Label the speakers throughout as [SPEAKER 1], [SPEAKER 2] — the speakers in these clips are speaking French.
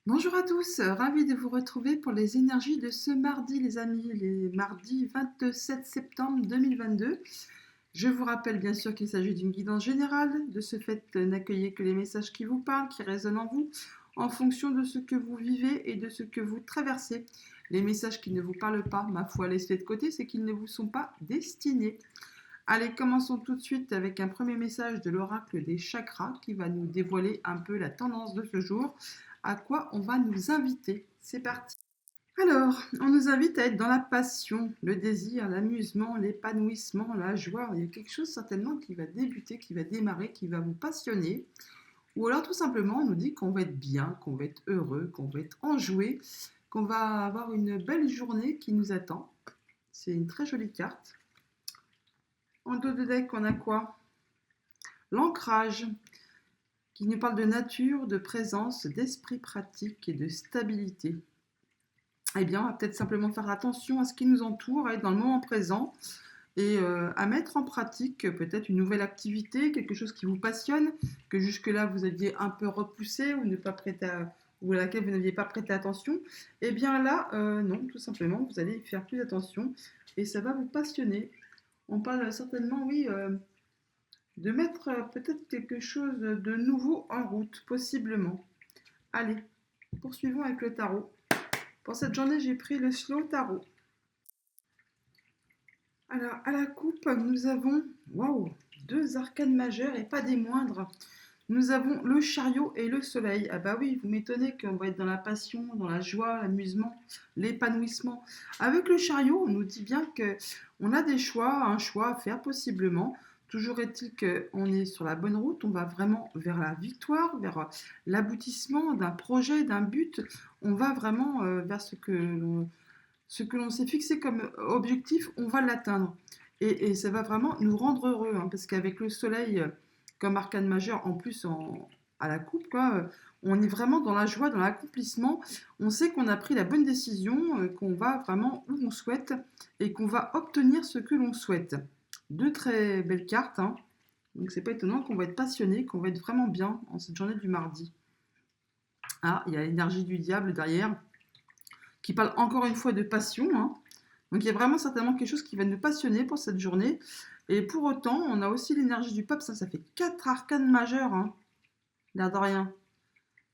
[SPEAKER 1] Bonjour à tous, ravi de vous retrouver pour les énergies de ce mardi les amis, les mardis 27 septembre 2022. Je vous rappelle bien sûr qu'il s'agit d'une guidance générale, de ce fait n'accueillez que les messages qui vous parlent, qui résonnent en vous, en fonction de ce que vous vivez et de ce que vous traversez. Les messages qui ne vous parlent pas, ma foi, laissez de côté, c'est qu'ils ne vous sont pas destinés. Allez, commençons tout de suite avec un premier message de l'oracle des chakras qui va nous dévoiler un peu la tendance de ce jour, à quoi on va nous inviter. C'est parti. Alors, on nous invite à être dans la passion, le désir, l'amusement, l'épanouissement, la joie. Il y a quelque chose certainement qui va débuter, qui va démarrer, qui va vous passionner. Ou alors tout simplement, on nous dit qu'on va être bien, qu'on va être heureux, qu'on va être enjoué, qu'on va avoir une belle journée qui nous attend. C'est une très jolie carte. En dos de deck, on a quoi? L'ancrage, qui nous parle de nature, de présence, d'esprit pratique et de stabilité. Eh bien, on va peut-être simplement faire attention à ce qui nous entoure, à être dans le moment présent et à mettre en pratique peut-être une nouvelle activité, quelque chose qui vous passionne, que jusque-là vous aviez un peu repoussé ou, ne pas prêter ou à laquelle vous n'aviez pas prêté attention. Eh bien là, non, tout simplement, vous allez y faire plus attention et ça va vous passionner. On parle certainement, oui, de mettre peut-être quelque chose de nouveau en route, possiblement. Allez, poursuivons avec le tarot. Pour cette journée, j'ai pris le slow tarot. Alors, à la coupe, nous avons, waouh, deux arcanes majeures et pas des moindres. Nous avons le chariot et le soleil. Ah bah oui, vous m'étonnez qu'on va être dans la passion, dans la joie, l'amusement, l'épanouissement. Avec le chariot, on nous dit bien que on a des choix, un choix à faire possiblement. Toujours est-il qu'on est sur la bonne route, on va vraiment vers la victoire, vers l'aboutissement d'un projet, d'un but. On va vraiment vers ce que l'on s'est fixé comme objectif, on va l'atteindre. Et ça va vraiment nous rendre heureux, hein, parce qu'avec le soleil comme arcane majeur, en plus à la coupe, quoi, on est vraiment dans la joie, dans l'accomplissement. On sait qu'on a pris la bonne décision, qu'on va vraiment où on souhaite et qu'on va obtenir ce que l'on souhaite. Deux très belles cartes, hein. Donc c'est pas étonnant qu'on va être passionné, qu'on va être vraiment bien en cette journée du mardi. Ah, il y a l'énergie du diable derrière qui parle encore une fois de passion, hein. Donc il y a vraiment certainement quelque chose qui va nous passionner pour cette journée. Et pour autant, on a aussi l'énergie du pape, ça fait quatre arcanes majeures, hein, l'air de rien,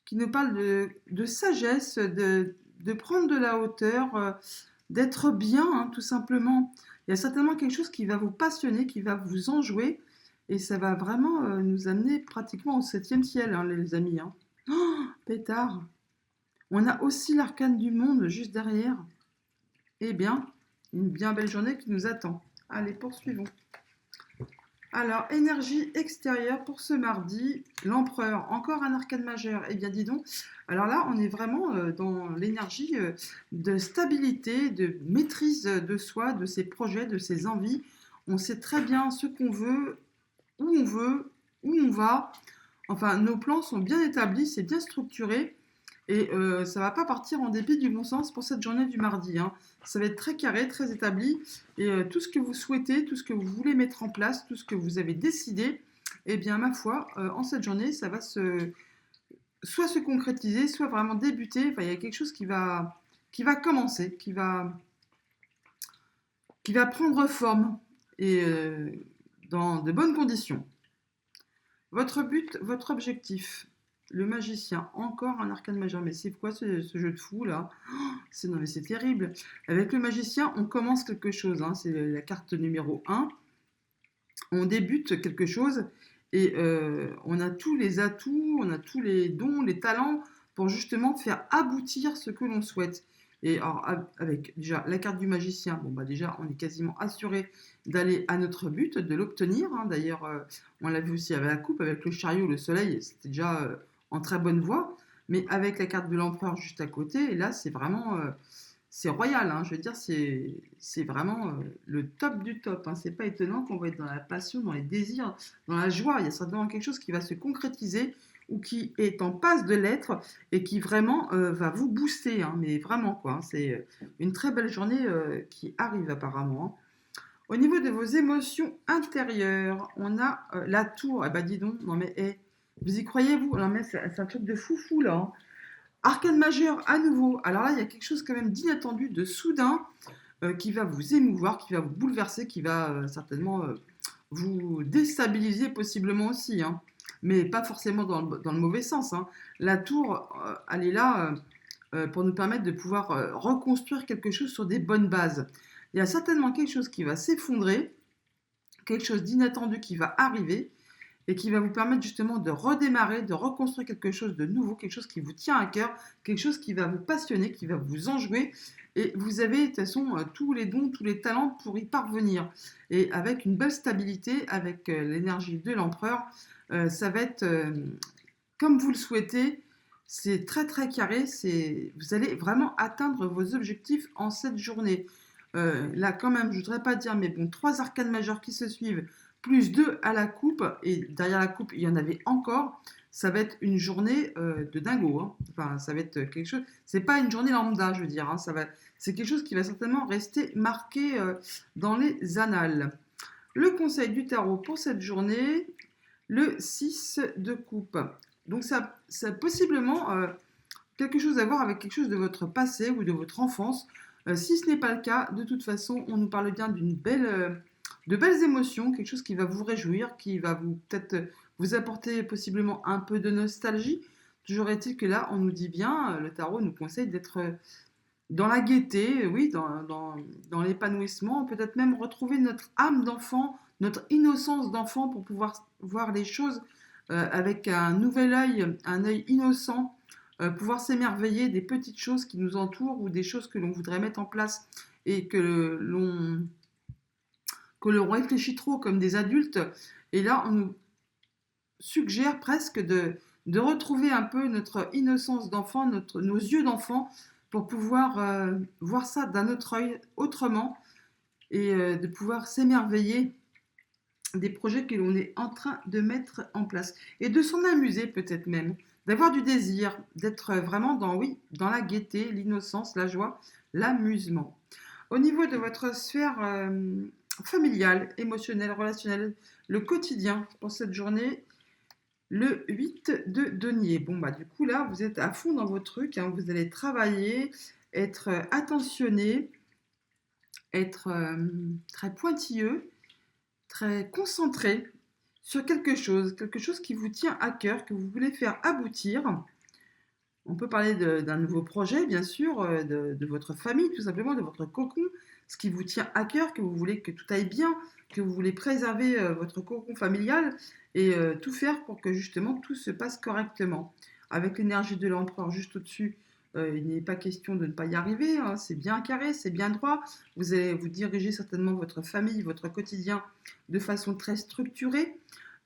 [SPEAKER 1] qui nous parlent de sagesse, de prendre de la hauteur, d'être bien, hein, tout simplement. Il y a certainement quelque chose qui va vous passionner, qui va vous enjouer, et ça va vraiment nous amener pratiquement au septième ciel, hein, les amis. Hein. Oh, pétard. On a aussi l'arcane du monde juste derrière. Eh bien, une bien belle journée qui nous attend. Allez, poursuivons. Alors, énergie extérieure pour ce mardi, l'empereur, encore un arcane majeur. Eh bien, dis donc, alors là, on est vraiment dans l'énergie de stabilité, de maîtrise de soi, de ses projets, de ses envies. On sait très bien ce qu'on veut, où on va. Enfin, nos plans sont bien établis, c'est bien structuré. Et ça va pas partir en dépit du bon sens pour cette journée du mardi, hein. Ça va être très carré, très établi. Et tout ce que vous souhaitez, tout ce que vous voulez mettre en place, tout ce que vous avez décidé, eh bien, ma foi, en cette journée, ça va soit se concrétiser, soit vraiment débuter. Enfin, il y a quelque chose qui va commencer, qui va prendre forme et dans de bonnes conditions. Votre but, votre objectif. Le magicien, encore un arcane majeur. Mais c'est quoi ce jeu de fou là? Non mais c'est terrible. Avec le magicien, on commence quelque chose, hein. C'est la carte numéro un. On débute quelque chose et on a tous les atouts, on a tous les dons, les talents pour justement faire aboutir ce que l'on souhaite. Et alors, avec déjà la carte du magicien, bon bah déjà on est quasiment assuré d'aller à notre but, de l'obtenir, hein. D'ailleurs, on l'a vu aussi avec la coupe, avec le chariot, le soleil, c'était déjà en très bonne voie. Mais avec la carte de l'empereur juste à côté, et là c'est vraiment c'est royal, hein. Je veux dire, c'est vraiment le top du top, hein. C'est pas étonnant qu'on va être dans la passion, dans les désirs, dans la joie. Il y a certainement quelque chose qui va se concrétiser ou qui est en passe de l'être et qui vraiment va vous booster, hein. Mais vraiment, quoi, hein. C'est une très belle journée qui arrive apparemment, hein. Au niveau de vos émotions intérieures, on a la tour. Eh ben dis donc, non mais vous y croyez vous? Non mais c'est un truc de foufou là, hein. Arcane majeur à nouveau. Alors là, il y a quelque chose quand même d'inattendu, de soudain, qui va vous émouvoir, qui va vous bouleverser, qui va certainement vous déstabiliser possiblement aussi, hein. Mais pas forcément dans le mauvais sens, hein. La tour, elle est là pour nous permettre de pouvoir reconstruire quelque chose sur des bonnes bases. Il y a certainement quelque chose qui va s'effondrer, quelque chose d'inattendu qui va arriver et qui va vous permettre justement de redémarrer, de reconstruire quelque chose de nouveau, quelque chose qui vous tient à cœur, quelque chose qui va vous passionner, qui va vous enjouer. Et vous avez de toute façon tous les dons, tous les talents pour y parvenir. Et avec une belle stabilité, avec l'énergie de l'empereur, ça va être comme vous le souhaitez. C'est très très carré. Vous allez vraiment atteindre vos objectifs en cette journée. Là, quand même, je ne voudrais pas dire, mais bon, 3 arcanes majeures qui se suivent, plus 2 à la coupe, et derrière la coupe, il y en avait encore. Ça va être une journée de dingo, hein. Enfin, ça va être quelque chose. C'est pas une journée lambda, je veux dire, hein. C'est quelque chose qui va certainement rester marqué dans les annales. Le conseil du tarot pour cette journée, le 6 de coupe. Donc, ça a possiblement quelque chose à voir avec quelque chose de votre passé ou de votre enfance. Si ce n'est pas le cas, de toute façon, on nous parle bien de belles émotions, quelque chose qui va vous réjouir, qui va vous peut-être vous apporter possiblement un peu de nostalgie. Toujours est-il que là, on nous dit bien, le tarot nous conseille d'être dans la gaieté, oui, dans l'épanouissement, peut-être même retrouver notre âme d'enfant, notre innocence d'enfant pour pouvoir voir les choses avec un nouvel œil, un œil innocent, pouvoir s'émerveiller des petites choses qui nous entourent ou des choses que l'on voudrait mettre en place et que l'on réfléchit trop comme des adultes. Et là, on nous suggère presque de retrouver un peu notre innocence d'enfant, nos yeux d'enfant, pour pouvoir voir ça d'un autre œil, autrement, et de pouvoir s'émerveiller des projets que l'on est en train de mettre en place. Et de s'en amuser peut-être même, d'avoir du désir, d'être vraiment oui, dans la gaieté, l'innocence, la joie, l'amusement. Au niveau de votre sphère familiale, émotionnelle, relationnelle, le quotidien pour cette journée, le 8 de denier. Bon, bah du coup, là, vous êtes à fond dans vos trucs, hein. Vous allez travailler, être attentionné, être très pointilleux, très concentré sur quelque chose qui vous tient à cœur, que vous voulez faire aboutir. On peut parler d'un nouveau projet, bien sûr, de votre famille, tout simplement, de votre cocon, ce qui vous tient à cœur, que vous voulez que tout aille bien, que vous voulez préserver votre cocon familial et tout faire pour que justement tout se passe correctement. Avec l'énergie de l'empereur juste au-dessus, il n'est pas question de ne pas y arriver, hein. C'est bien carré, c'est bien droit. Vous allez vous diriger certainement votre famille, votre quotidien de façon très structurée.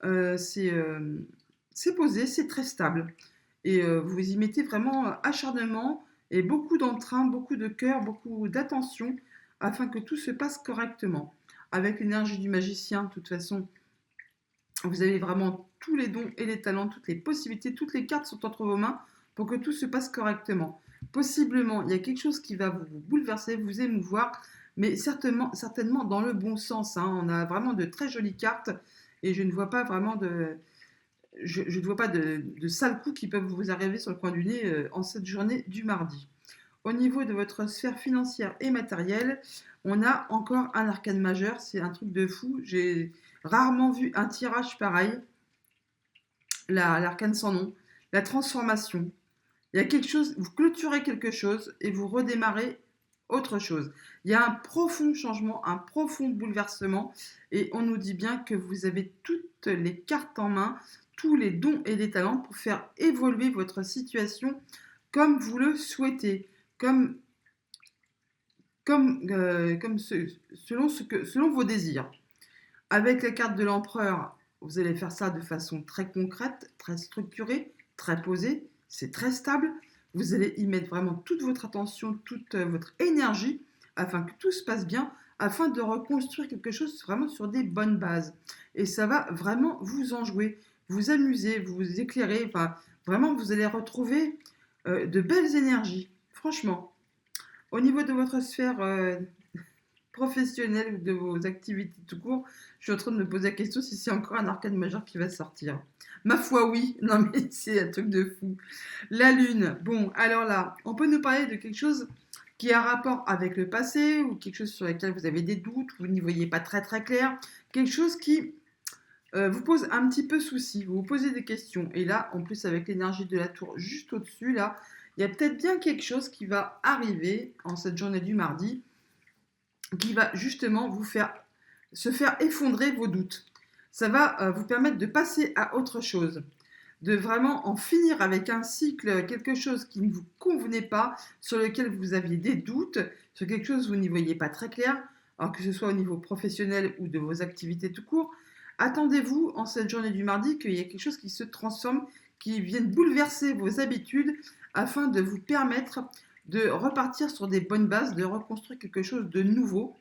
[SPEAKER 1] Euh, c'est euh, c'est posé, c'est très stable et vous y mettez vraiment acharnement et beaucoup d'entrain, beaucoup de cœur, beaucoup d'attention afin que tout se passe correctement. Avec l'énergie du magicien, de toute façon, vous avez vraiment tous les dons et les talents, toutes les possibilités, toutes les cartes sont entre vos mains pour que tout se passe correctement. Possiblement, il y a quelque chose qui va vous bouleverser, vous émouvoir, mais certainement dans le bon sens, hein. On a vraiment de très jolies cartes et je ne vois pas vraiment je ne vois pas de sales coups qui peuvent vous arriver sur le coin du nez en cette journée du mardi. Au niveau de votre sphère financière et matérielle, on a encore un arcane majeur, c'est un truc de fou. J'ai rarement vu un tirage pareil, l'arcane sans nom, la transformation. Il y a quelque chose, vous clôturez quelque chose et vous redémarrez autre chose. Il y a un profond changement, un profond bouleversement et on nous dit bien que vous avez toutes les cartes en main, tous les dons et les talents pour faire évoluer votre situation comme vous le souhaitez, comme, selon vos désirs. Avec la carte de l'empereur, vous allez faire ça de façon très concrète, très structurée, très posée, c'est très stable. Vous allez y mettre vraiment toute votre attention, toute votre énergie afin que tout se passe bien, afin de reconstruire quelque chose vraiment sur des bonnes bases. Et ça va vraiment vous enjouer, vous amuser, vous éclairer. Enfin, vraiment, vous allez retrouver de belles énergies, franchement. Au niveau de votre sphère professionnel ou de vos activités tout court. Je suis en train de me poser la question si c'est encore un arcane majeur qui va sortir. Ma foi, oui. Non, mais c'est un truc de fou. La lune. Bon, alors là, on peut nous parler de quelque chose qui a un rapport avec le passé ou quelque chose sur lequel vous avez des doutes, vous n'y voyez pas très très clair, quelque chose qui vous pose un petit peu souci, vous vous posez des questions. Et là, en plus, avec l'énergie de la tour juste au-dessus, là, il y a peut-être bien quelque chose qui va arriver en cette journée du mardi, qui va justement se faire effondrer vos doutes. Ça va vous permettre de passer à autre chose, de vraiment en finir avec un cycle, quelque chose qui ne vous convenait pas, sur lequel vous aviez des doutes, sur quelque chose où vous n'y voyez pas très clair, alors que ce soit au niveau professionnel ou de vos activités tout court. Attendez-vous en cette journée du mardi qu'il y ait quelque chose qui se transforme, qui vienne bouleverser vos habitudes afin de vous permettre de repartir sur des bonnes bases, de reconstruire quelque chose de nouveau.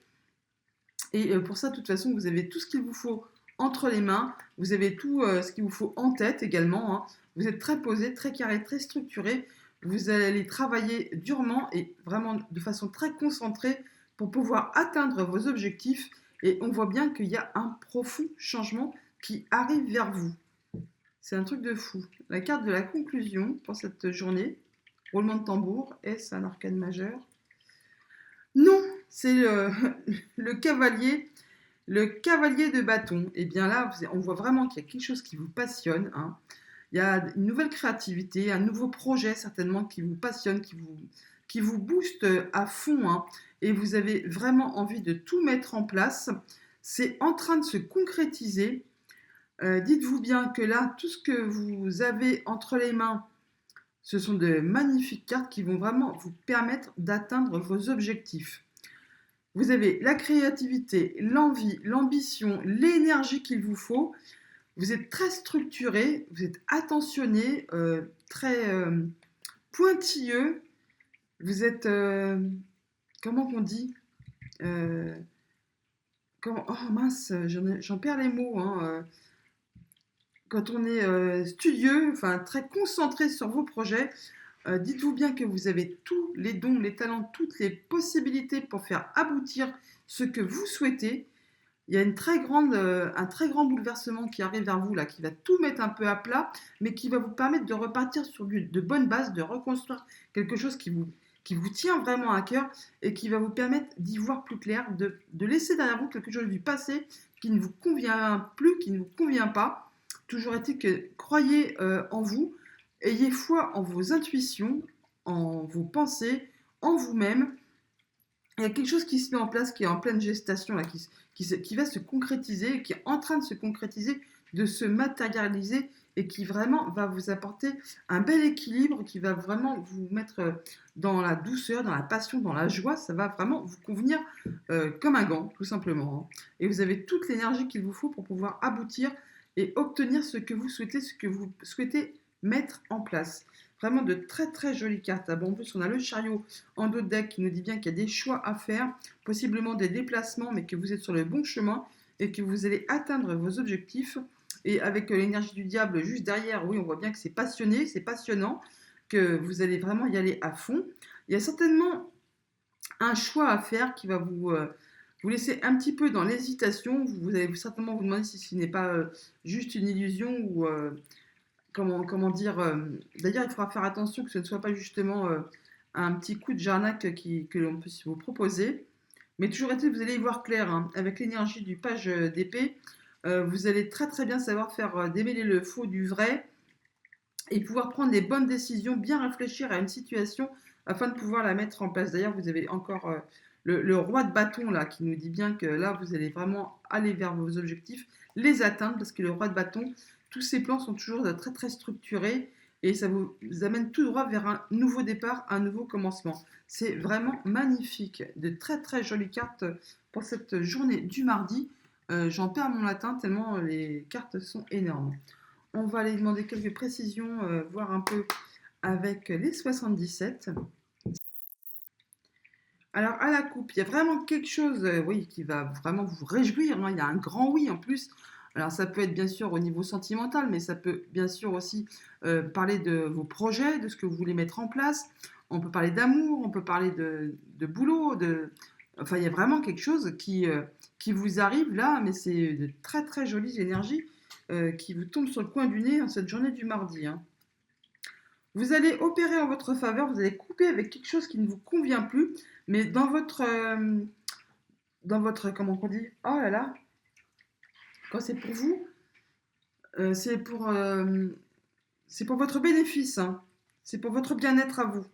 [SPEAKER 1] Et pour ça, de toute façon, vous avez tout ce qu'il vous faut entre les mains, vous avez tout ce qu'il vous faut en tête également, hein. Vous êtes très posé, très carré, très structuré. Vous allez travailler durement et vraiment de façon très concentrée pour pouvoir atteindre vos objectifs. Et on voit bien qu'il y a un profond changement qui arrive vers vous. C'est un truc de fou. La carte de la conclusion pour cette journée, roulement de tambour, est-ce un arcane majeur? Non, c'est le cavalier. Le cavalier de bâton, et bien là, on voit vraiment qu'il y a quelque chose qui vous passionne, hein. Il y a une nouvelle créativité, un nouveau projet certainement qui vous passionne, qui vous booste à fond, hein, et vous avez vraiment envie de tout mettre en place. C'est en train de se concrétiser. Dites-vous bien que là, tout ce que vous avez entre les mains, ce sont de magnifiques cartes qui vont vraiment vous permettre d'atteindre vos objectifs. Vous avez la créativité, l'envie, l'ambition, l'énergie qu'il vous faut. Vous êtes très structuré, vous êtes attentionné, très pointilleux. Vous êtes, comment on dit oh mince, j'en perds les mots, hein, quand on est studieux, enfin très concentré sur vos projets, dites-vous bien que vous avez tous les dons, les talents, toutes les possibilités pour faire aboutir ce que vous souhaitez. Il y a un très grand bouleversement qui arrive vers vous, là, qui va tout mettre un peu à plat, mais qui va vous permettre de repartir sur de bonnes bases, de reconstruire quelque chose qui vous tient vraiment à cœur et qui va vous permettre d'y voir plus clair, de laisser derrière vous quelque chose du passé qui ne vous convient plus, qui ne vous convient pas. Toujours est-il que croyez en vous, ayez foi en vos intuitions, en vos pensées, en vous-même. Il y a quelque chose qui se met en place, qui est en pleine gestation, là, qui va se concrétiser, qui est en train de se concrétiser, de se matérialiser et qui vraiment va vous apporter un bel équilibre, qui va vraiment vous mettre dans la douceur, dans la passion, dans la joie. Ça va vraiment vous convenir comme un gant, tout simplement, hein. Et vous avez toute l'énergie qu'il vous faut pour pouvoir aboutir et obtenir ce que vous souhaitez, ce que vous souhaitez mettre en place. Vraiment de très très jolies cartes. Ah bon, en plus, on a le chariot en dos de deck qui nous dit bien qu'il y a des choix à faire, possiblement des déplacements, mais que vous êtes sur le bon chemin et que vous allez atteindre vos objectifs. Et avec l'énergie du diable juste derrière, oui, on voit bien que c'est passionné, c'est passionnant, que vous allez vraiment y aller à fond. Il y a certainement un choix à faire qui va vous laisser un petit peu dans l'hésitation. Vous allez certainement vous demander si ce n'est pas juste une illusion ou comment dire. D'ailleurs, il faudra faire attention que ce ne soit pas justement un petit coup de jarnac que l'on puisse vous proposer. Mais toujours est-il que vous allez y voir clair, hein. Avec l'énergie du page d'épée, vous allez très très bien savoir faire démêler le faux du vrai et pouvoir prendre les bonnes décisions, bien réfléchir à une situation afin de pouvoir la mettre en place. D'ailleurs, vous avez encore le roi de bâton là qui nous dit bien que là, vous allez vraiment aller vers vos objectifs, les atteindre, parce que le roi de bâton, tous ces plans sont toujours très très structurés et ça vous amène tout droit vers un nouveau départ, un nouveau commencement. C'est vraiment magnifique, de très très jolies cartes pour cette journée du mardi. J'en perds mon latin tellement les cartes sont énormes. On va aller demander quelques précisions, voir un peu avec les 77. Alors, à la coupe, il y a vraiment quelque chose, oui, qui va vraiment vous réjouir, hein. Il y a un grand oui en plus. Alors, ça peut être bien sûr au niveau sentimental, mais ça peut bien sûr aussi parler de vos projets, de ce que vous voulez mettre en place. On peut parler d'amour, on peut parler de boulot, Enfin, il y a vraiment quelque chose qui vous arrive là, mais c'est de très très jolies énergies qui vous tombent sur le coin du nez en cette journée du mardi, hein. Vous allez opérer en votre faveur, vous allez couper avec quelque chose qui ne vous convient plus, mais dans votre, comment on dit, oh là là, quand c'est pour vous, euh, c'est pour, euh, c'est pour votre bénéfice, hein. C'est pour votre bien-être à vous.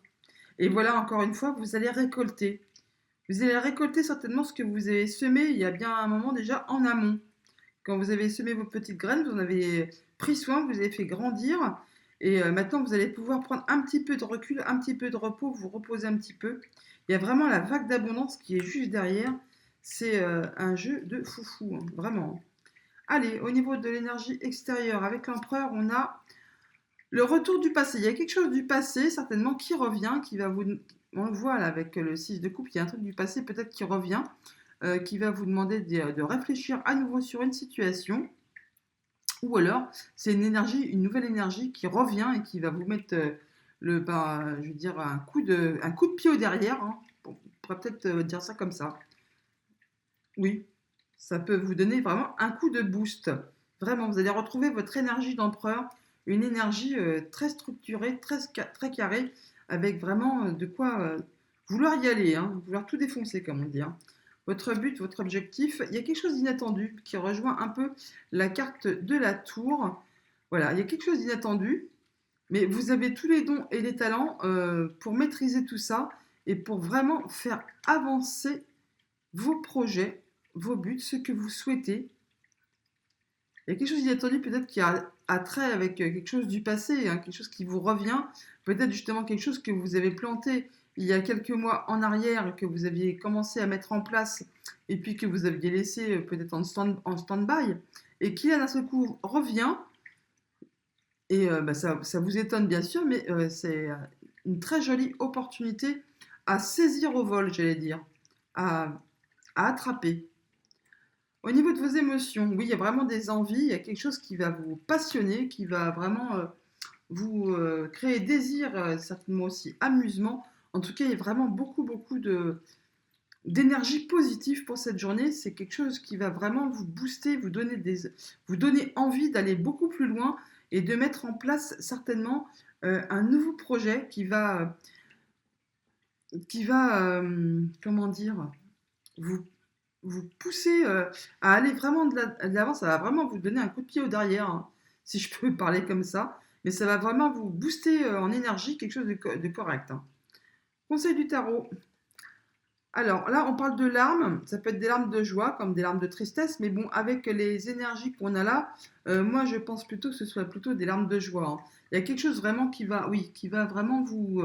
[SPEAKER 1] Et voilà, encore une fois, vous allez récolter. Vous allez récolter certainement ce que vous avez semé il y a bien un moment déjà en amont. Quand vous avez semé vos petites graines, vous en avez pris soin, vous avez fait grandir. Et maintenant, vous allez pouvoir prendre un petit peu de recul, un petit peu de repos, vous reposer un petit peu. Il y a vraiment la vague d'abondance qui est juste derrière. C'est un jeu de foufou, hein, vraiment. Allez, au niveau de l'énergie extérieure, avec l'empereur, on a le retour du passé. Il y a quelque chose du passé, certainement, qui revient, qui va vous... On le voit là avec le 6 de coupe, il y a un truc du passé peut-être qui revient, qui va vous demander de réfléchir à nouveau sur une situation. Ou alors, c'est une énergie, une nouvelle énergie qui revient et qui va vous mettre je veux dire, un coup de pied au derrière, hein. On pourrait peut-être dire ça comme ça. Oui, ça peut vous donner vraiment un coup de boost. Vraiment, vous allez retrouver votre énergie d'empereur, une énergie très structurée, très carrée, avec vraiment de quoi vouloir y aller, hein, vouloir tout défoncer, comme on dit, hein. Votre but, votre objectif, il y a quelque chose d'inattendu qui rejoint un peu la carte de la tour. Voilà, il y a quelque chose d'inattendu, mais vous avez tous les dons et les talents pour maîtriser tout ça et pour vraiment faire avancer vos projets, vos buts, ce que vous souhaitez. Il y a quelque chose d'inattendu peut-être qui a trait avec quelque chose du passé, hein, quelque chose qui vous revient, peut-être justement quelque chose que vous avez planté il y a quelques mois en arrière, que vous aviez commencé à mettre en place et puis que vous aviez laissé peut-être en stand-by et qui là d'un seul coup revient et ça vous étonne bien sûr, mais c'est une très jolie opportunité à saisir au vol, j'allais dire, à, à attraper. Au niveau de vos émotions, oui, il y a vraiment des envies, il y a quelque chose qui va vous passionner, qui va vraiment vous créer désir, certainement aussi amusement. En tout cas, il y a vraiment beaucoup, beaucoup d'énergie positive pour cette journée. C'est quelque chose qui va vraiment vous booster, vous donner envie d'aller beaucoup plus loin et de mettre en place certainement un nouveau projet qui va, comment dire, vous vous pousser à aller vraiment de l'avant, ça va vraiment vous donner un coup de pied au derrière, hein, si je peux parler comme ça. Mais ça va vraiment vous booster en énergie, quelque chose de correct, hein. Conseil du tarot. Alors là, on parle de larmes. Ça peut être des larmes de joie comme des larmes de tristesse, mais bon, avec les énergies qu'on a là, moi je pense plutôt que ce soit plutôt des larmes de joie, hein. Il y a quelque chose vraiment qui va vraiment vous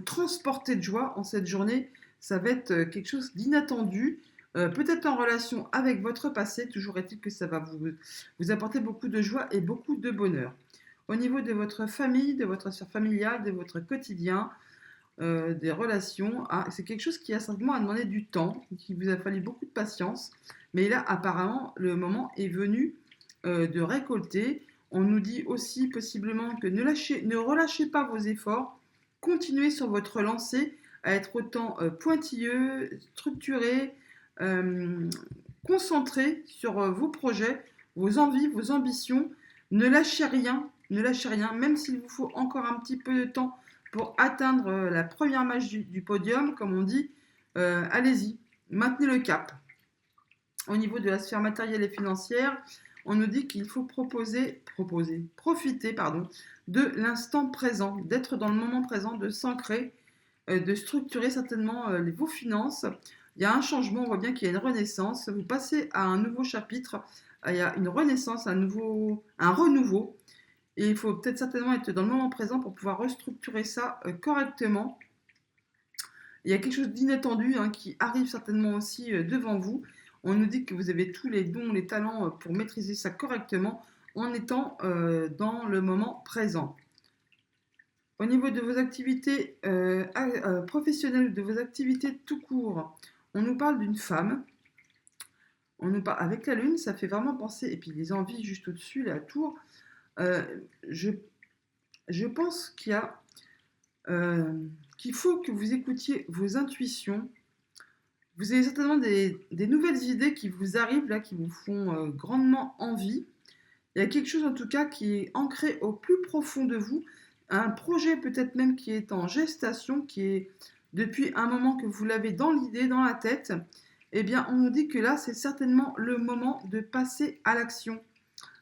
[SPEAKER 1] transporter de joie en cette journée. Ça va être quelque chose d'inattendu, peut-être en relation avec votre passé. Toujours est-il que ça va vous apporter beaucoup de joie et beaucoup de bonheur. Au niveau de votre famille, de votre sphère familiale, de votre quotidien, des relations, c'est quelque chose qui a simplement à demander du temps, qui vous a fallu beaucoup de patience. Mais là, apparemment, le moment est venu de récolter. On nous dit aussi possiblement que ne relâchez pas vos efforts, continuez sur votre lancée à être autant pointilleux, structuré, euh, concentré sur vos projets, vos envies, vos ambitions. Ne lâchez rien, même s'il vous faut encore un petit peu de temps pour atteindre la première marche du podium, comme on dit. Allez-y, maintenez le cap. Au niveau de la sphère matérielle et financière, on nous dit qu'il faut profiter de l'instant présent, d'être dans le moment présent, de s'ancrer, de structurer certainement vos finances. Il y a un changement, on voit bien qu'il y a une renaissance. Vous passez à un nouveau chapitre, il y a une renaissance, un renouveau. Et il faut peut-être certainement être dans le moment présent pour pouvoir restructurer ça correctement. Il y a quelque chose d'inattendu qui arrive certainement aussi devant vous. On nous dit que vous avez tous les dons, les talents pour maîtriser ça correctement en étant dans le moment présent. Au niveau de vos activités professionnelles, de vos activités tout court, on nous parle d'une femme. On nous parle, avec la lune, ça fait vraiment penser, et puis les envies juste au-dessus, la tour. Euh, je, je pense qu'il faut que vous écoutiez vos intuitions, Vous avez certainement des nouvelles idées qui vous arrivent là, qui vous font grandement envie. Il y a quelque chose en tout cas qui est ancré au plus profond de vous, un projet peut-être même qui est en gestation, qui est depuis un moment que vous l'avez dans l'idée, dans la tête. Eh bien, on nous dit que là, c'est certainement le moment de passer à l'action,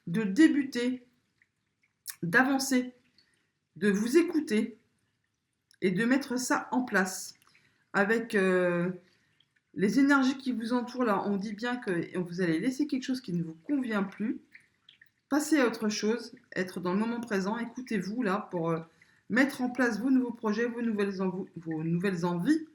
[SPEAKER 1] de débuter, d'avancer, de vous écouter et de mettre ça en place. Avec les énergies qui vous entourent, là, on dit bien que vous allez laisser quelque chose qui ne vous convient plus, passer à autre chose, être dans le moment présent, écoutez-vous là pour mettre en place vos nouveaux projets, vos nouvelles envies,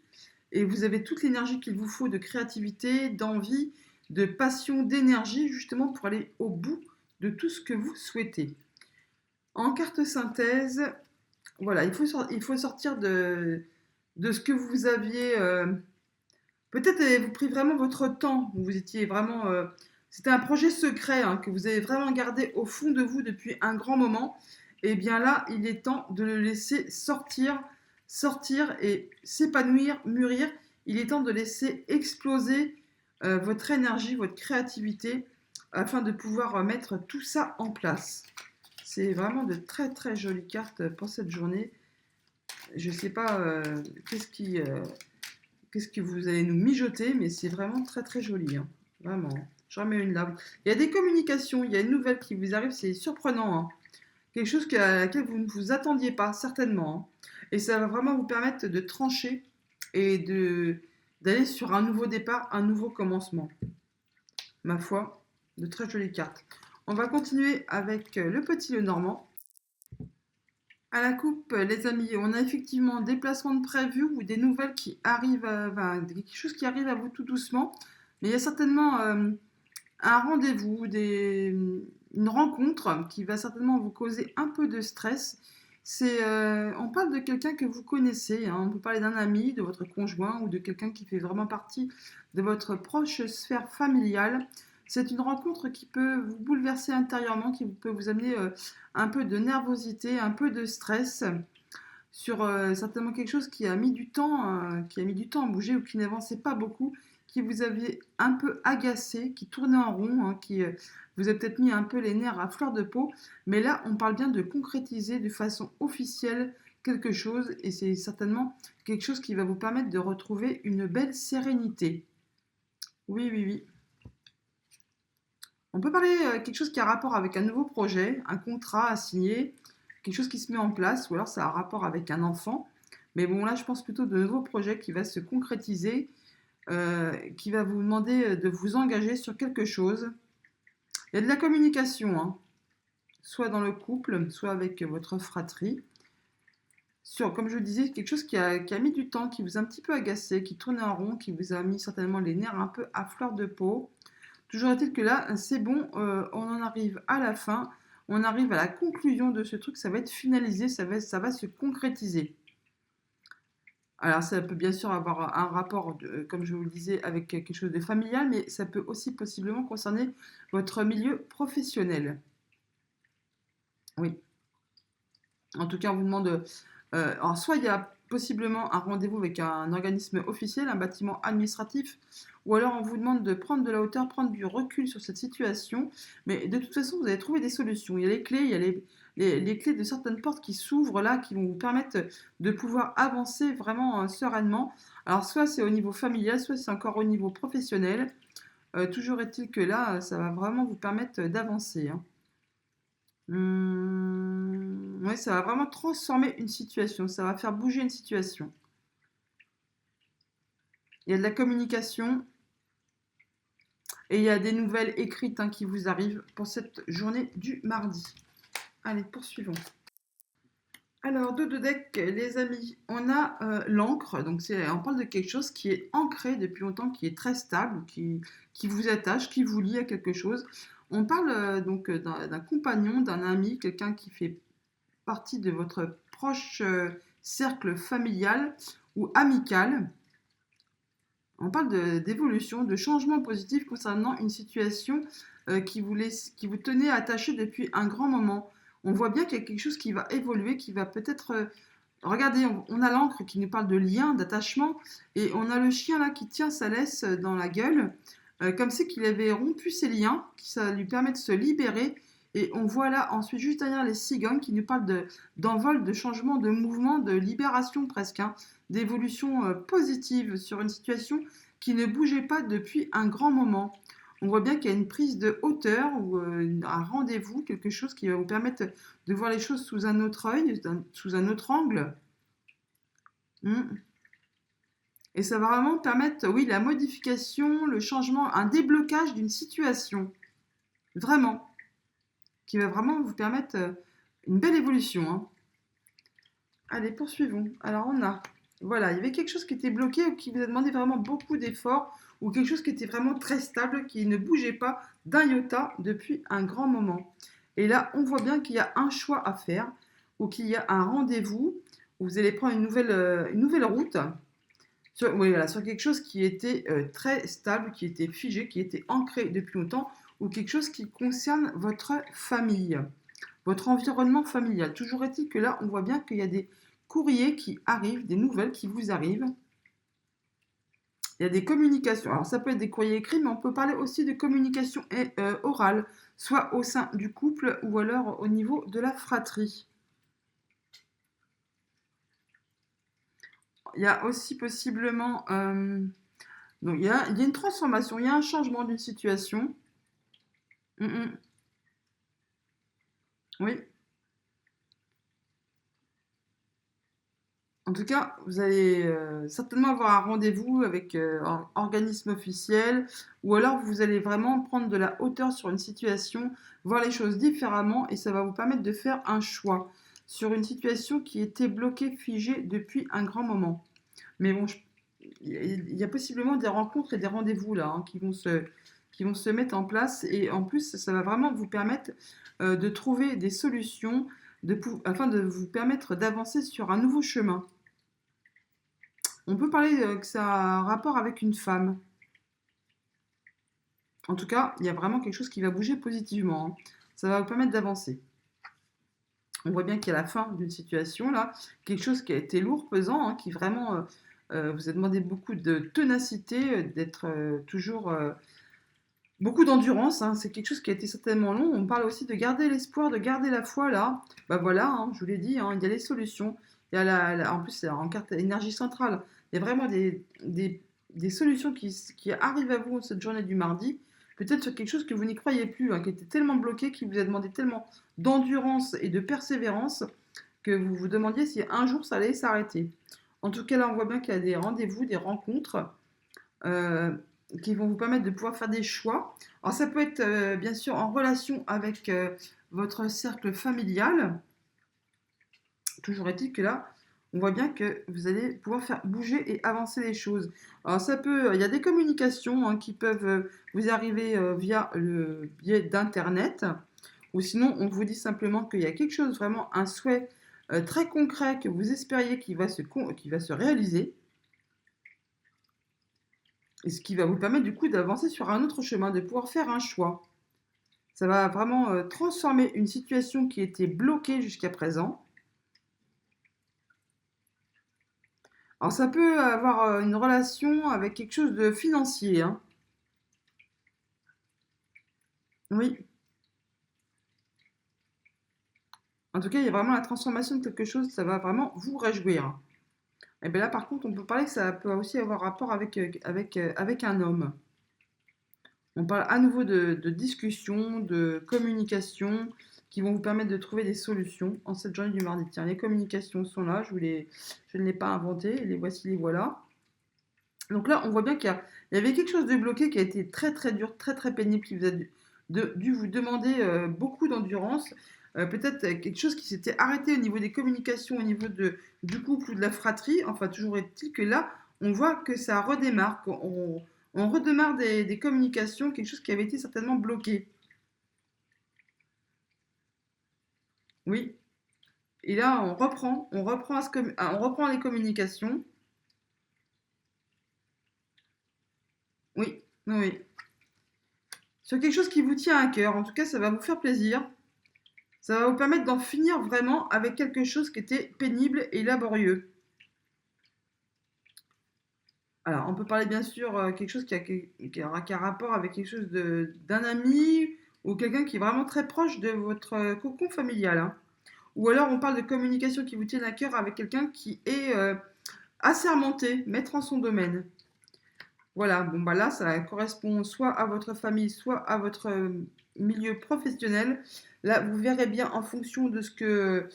[SPEAKER 1] et vous avez toute l'énergie qu'il vous faut de créativité, d'envie, de passion, d'énergie, justement pour aller au bout de tout ce que vous souhaitez. En carte synthèse, voilà, il faut sortir de ce que vous aviez. Peut-être avez-vous pris vraiment votre temps, vous étiez vraiment. C'était un projet secret hein, que vous avez vraiment gardé au fond de vous depuis un grand moment. Et bien là, il est temps de le laisser sortir et s'épanouir, mûrir. Il est temps de laisser exploser votre énergie, votre créativité, afin de pouvoir mettre tout ça en place. C'est vraiment de très très jolies cartes pour cette journée. Je ne sais pas qu'est-ce que vous allez nous mijoter, mais c'est vraiment très très joli. Hein. Vraiment. J'en mets une là. Il y a des communications, il y a une nouvelle qui vous arrive, c'est surprenant. Hein. Quelque chose à laquelle vous ne vous attendiez pas, certainement. Hein. Et ça va vraiment vous permettre de trancher et d'aller sur un nouveau départ, un nouveau commencement. Ma foi, de très jolies cartes. On va continuer avec le petit Lenormand. À la coupe, les amis, on a effectivement des placements de prévus ou des nouvelles qui arrivent, quelque chose qui arrive à vous tout doucement. Mais il y a certainement un rendez-vous, une rencontre qui va certainement vous causer un peu de stress. On parle de quelqu'un que vous connaissez. Hein. On peut parler d'un ami, de votre conjoint ou de quelqu'un qui fait vraiment partie de votre proche sphère familiale. C'est une rencontre qui peut vous bouleverser intérieurement, qui peut vous amener un peu de nervosité, un peu de stress sur certainement quelque chose qui a mis du temps, à bouger ou qui n'avançait pas beaucoup, qui vous avait un peu agacé, qui tournait en rond, hein, qui vous a peut-être mis un peu les nerfs à fleur de peau. Mais là, on parle bien de concrétiser de façon officielle quelque chose et c'est certainement quelque chose qui va vous permettre de retrouver une belle sérénité. Oui, oui, oui. On peut parler quelque chose qui a rapport avec un nouveau projet, un contrat à signer, quelque chose qui se met en place, ou alors ça a rapport avec un enfant. Mais bon, là, je pense plutôt de nouveaux projets qui va se concrétiser, qui va vous demander de vous engager sur quelque chose. Il y a de la communication, hein, soit dans le couple, soit avec votre fratrie. Sur, comme je vous disais, quelque chose qui a mis du temps, qui vous a un petit peu agacé, qui tournait en rond, qui vous a mis certainement les nerfs un peu à fleur de peau. Toujours est-il que là, c'est bon, on en arrive à la fin, on arrive à la conclusion de ce truc, ça va être finalisé, ça va se concrétiser. Alors ça peut bien sûr avoir un rapport, comme je vous le disais, avec quelque chose de familial, mais ça peut aussi possiblement concerner votre milieu professionnel. Oui. En tout cas, on vous demande... alors soit il y a possiblement un rendez-vous avec un organisme officiel, un bâtiment administratif, ou alors on vous demande de prendre de la hauteur, prendre du recul sur cette situation, mais de toute façon, vous allez trouver des solutions. Il y a les clés, il y a les clés de certaines portes qui s'ouvrent là, qui vont vous permettre de pouvoir avancer vraiment sereinement. Alors soit c'est au niveau familial, soit c'est encore au niveau professionnel. Toujours est-il que là, ça va vraiment vous permettre d'avancer. Hein. Ouais, ça va vraiment transformer une situation, ça va faire bouger une situation. Il y a de la communication et il y a des nouvelles écrites hein, qui vous arrivent pour cette journée du mardi. Allez, poursuivons. Alors, deux decks, les amis, on a l'encre, donc on parle de quelque chose qui est ancré depuis longtemps, qui est très stable, qui vous attache, qui vous lie à quelque chose. On parle donc d'un compagnon, d'un ami, quelqu'un qui fait partie de votre proche cercle familial ou amical. On parle d'évolution, de changement positif concernant une situation qui vous tenait attaché depuis un grand moment. On voit bien qu'il y a quelque chose qui va évoluer, qui va peut-être Regardez, on a l'encre qui nous parle de lien, d'attachement, et on a le chien là qui tient sa laisse dans la gueule, comme si qu'il avait rompu ses liens, qui ça lui permet de se libérer. Et on voit là ensuite juste derrière les cigognes qui nous parlent d'envol, de changement, de mouvement, de libération presque, hein, d'évolution positive sur une situation qui ne bougeait pas depuis un grand moment. On voit bien qu'il y a une prise de hauteur ou un rendez-vous, quelque chose qui va vous permettre de voir les choses sous un autre œil, sous un autre angle. Mm. Et ça va vraiment permettre, oui, la modification, le changement, un déblocage d'une situation. Vraiment. Qui va vraiment vous permettre une belle évolution, hein. Allez, poursuivons. Alors, on a, voilà, il y avait quelque chose qui était bloqué ou qui vous a demandé vraiment beaucoup d'efforts ou quelque chose qui était vraiment très stable, qui ne bougeait pas d'un iota depuis un grand moment. Et là, on voit bien qu'il y a un choix à faire ou qu'il y a un rendez-vous où vous allez prendre une nouvelle route sur, oui, voilà, sur quelque chose qui était très stable, qui était figé, qui était ancré depuis longtemps ou quelque chose qui concerne votre famille, votre environnement familial. Toujours est-il que là, on voit bien qu'il y a des courriers qui arrivent, des nouvelles qui vous arrivent. Il y a des communications. Alors, ça peut être des courriers écrits, mais on peut parler aussi de communication orale, soit au sein du couple ou alors au niveau de la fratrie. Il y a aussi possiblement... donc, il y a une transformation, il y a un changement d'une situation. Oui. En tout cas, vous allez certainement avoir un rendez-vous avec un organisme officiel, ou alors vous allez vraiment prendre de la hauteur sur une situation, voir les choses différemment, et ça va vous permettre de faire un choix sur une situation qui était bloquée, figée depuis un grand moment. Mais bon, il y a possiblement des rencontres et des rendez-vous là, hein, qui vont se mettre en place, et en plus, ça va vraiment vous permettre de trouver des solutions afin de vous permettre d'avancer sur un nouveau chemin. On peut parler que ça a un rapport avec une femme. En tout cas, il y a vraiment quelque chose qui va bouger positivement, hein. Ça va vous permettre d'avancer. On voit bien qu'il y a la fin d'une situation là, quelque chose qui a été lourd, pesant, hein, qui vraiment vous a demandé beaucoup de ténacité, d'être toujours beaucoup d'endurance, hein. C'est quelque chose qui a été certainement long. On parle aussi de garder l'espoir, de garder la foi là. Bah voilà, hein, je vous l'ai dit, hein, il y a les solutions. Il y a en plus, c'est en carte énergie centrale. Il y a vraiment des solutions qui arrivent à vous cette journée du mardi. Peut-être sur quelque chose que vous n'y croyez plus, hein, qui était tellement bloqué, qui vous a demandé tellement d'endurance et de persévérance que vous vous demandiez si un jour ça allait s'arrêter. En tout cas, là, on voit bien qu'il y a des rendez-vous, des rencontres. Euh, qui vont vous permettre de pouvoir faire des choix. Alors ça peut être bien sûr en relation avec votre cercle familial. Toujours est-il que là, on voit bien que vous allez pouvoir faire bouger et avancer les choses. Alors ça peut, il y a des communications hein, qui peuvent vous arriver via le biais d'Internet. Ou sinon, on vous dit simplement qu'il y a quelque chose, vraiment un souhait très concret que vous espériez qui va se réaliser. Et ce qui va vous permettre du coup d'avancer sur un autre chemin, de pouvoir faire un choix. Ça va vraiment transformer une situation qui était bloquée jusqu'à présent. Alors ça peut avoir une relation avec quelque chose de financier, hein. Oui. En tout cas, il y a vraiment la transformation de quelque chose, ça va vraiment vous réjouir. Et bien là, par contre, on peut parler que ça peut aussi avoir rapport avec un homme. On parle à nouveau de discussion, de communication, qui vont vous permettre de trouver des solutions en cette journée du mardi. Tiens, les communications sont là, je ne les ai pas inventées, les voici, les voilà. Donc là, on voit bien il y avait quelque chose de bloqué qui a été très très dur, très très pénible, qui vous a dû vous demander beaucoup d'endurance. Peut-être quelque chose qui s'était arrêté au niveau des communications, au niveau du couple ou de la fratrie. Enfin, toujours est-il que là, on voit que ça redémarre, on redémarre des communications, quelque chose qui avait été certainement bloqué. Oui. Et là, on reprend les communications. Oui, oui, oui. Sur quelque chose qui vous tient à cœur. En tout cas, ça va vous faire plaisir. Ça va vous permettre d'en finir vraiment avec quelque chose qui était pénible et laborieux. Alors, on peut parler bien sûr quelque chose qui a rapport avec quelque chose d'un ami ou quelqu'un qui est vraiment très proche de votre cocon familial, hein. Ou alors on parle de communication qui vous tienne à cœur avec quelqu'un qui est assermenté, maître en son domaine. Voilà, bon bah là ça correspond soit à votre famille, soit à votre milieu professionnel. Là, vous verrez bien en fonction de ce que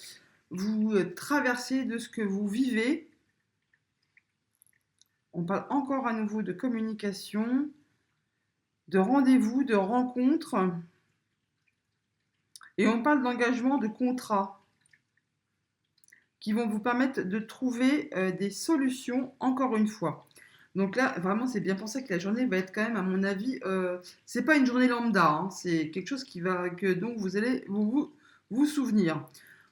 [SPEAKER 1] vous traversez, de ce que vous vivez. On parle encore à nouveau de communication, de rendez-vous, de rencontres, et on parle d'engagement, de contrat, qui vont vous permettre de trouver des solutions, encore une fois. Donc là, vraiment, c'est bien pour ça que la journée va être quand même, à mon avis, c'est pas une journée lambda, hein, c'est quelque chose dont vous allez vous souvenir.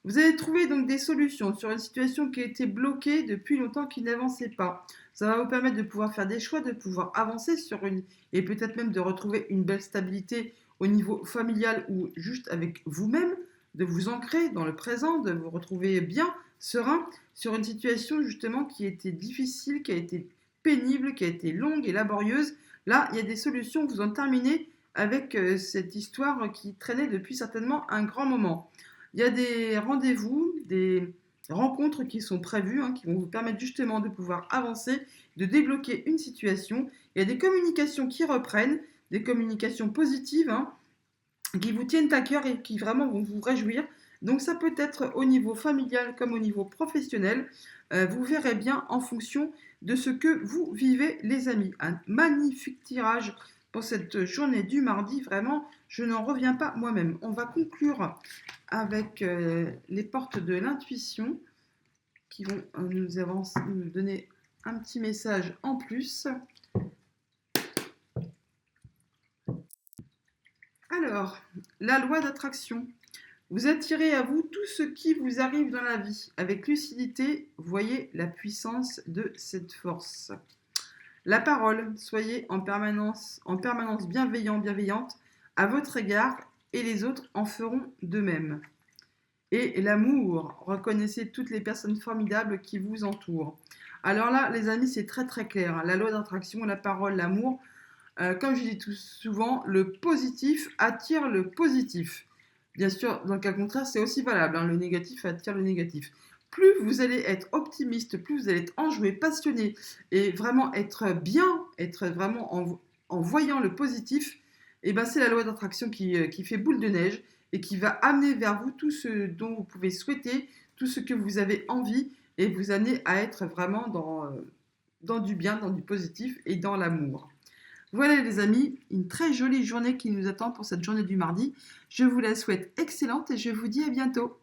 [SPEAKER 1] Vous allez trouver donc des solutions sur une situation qui a été bloquée depuis longtemps, qui n'avançait pas. Ça va vous permettre de pouvoir faire des choix, de pouvoir avancer et peut-être même de retrouver une belle stabilité au niveau familial ou juste avec vous-même, de vous ancrer dans le présent, de vous retrouver bien, serein, sur une situation justement qui était difficile, qui a été pénible, qui a été longue et laborieuse. Là, il y a des solutions, vous en terminez avec cette histoire qui traînait depuis certainement un grand moment. Il y a des rendez-vous, des rencontres qui sont prévues, hein, qui vont vous permettre justement de pouvoir avancer, de débloquer une situation. Il y a des communications qui reprennent, des communications positives, hein, qui vous tiennent à cœur et qui vraiment vont vous réjouir. Donc ça peut être au niveau familial comme au niveau professionnel. Vous verrez bien en fonction de ce que vous vivez, les amis. Un magnifique tirage pour cette journée du mardi. Vraiment, je n'en reviens pas moi-même. On va conclure avec les portes de l'intuition qui vont nous donner un petit message en plus. Alors, la loi d'attraction. Vous attirez à vous tout ce qui vous arrive dans la vie. Avec lucidité, voyez la puissance de cette force. La parole, soyez en permanence bienveillant, bienveillante à votre égard et les autres en feront de même. Et l'amour, reconnaissez toutes les personnes formidables qui vous entourent. Alors là, les amis, c'est très très clair, hein. La loi d'attraction, la parole, l'amour, comme je dis tout souvent, le positif attire le positif. Bien sûr, dans le cas contraire, c'est aussi valable, hein, le négatif attire le négatif. Plus vous allez être optimiste, plus vous allez être enjoué, passionné et vraiment être bien, être vraiment en voyant le positif, et ben c'est la loi d'attraction qui fait boule de neige et qui va amener vers vous tout ce dont vous pouvez souhaiter, tout ce que vous avez envie et vous amener à être vraiment dans du bien, dans du positif et dans l'amour. Voilà les amis, une très jolie journée qui nous attend pour cette journée du mardi. Je vous la souhaite excellente et je vous dis à bientôt.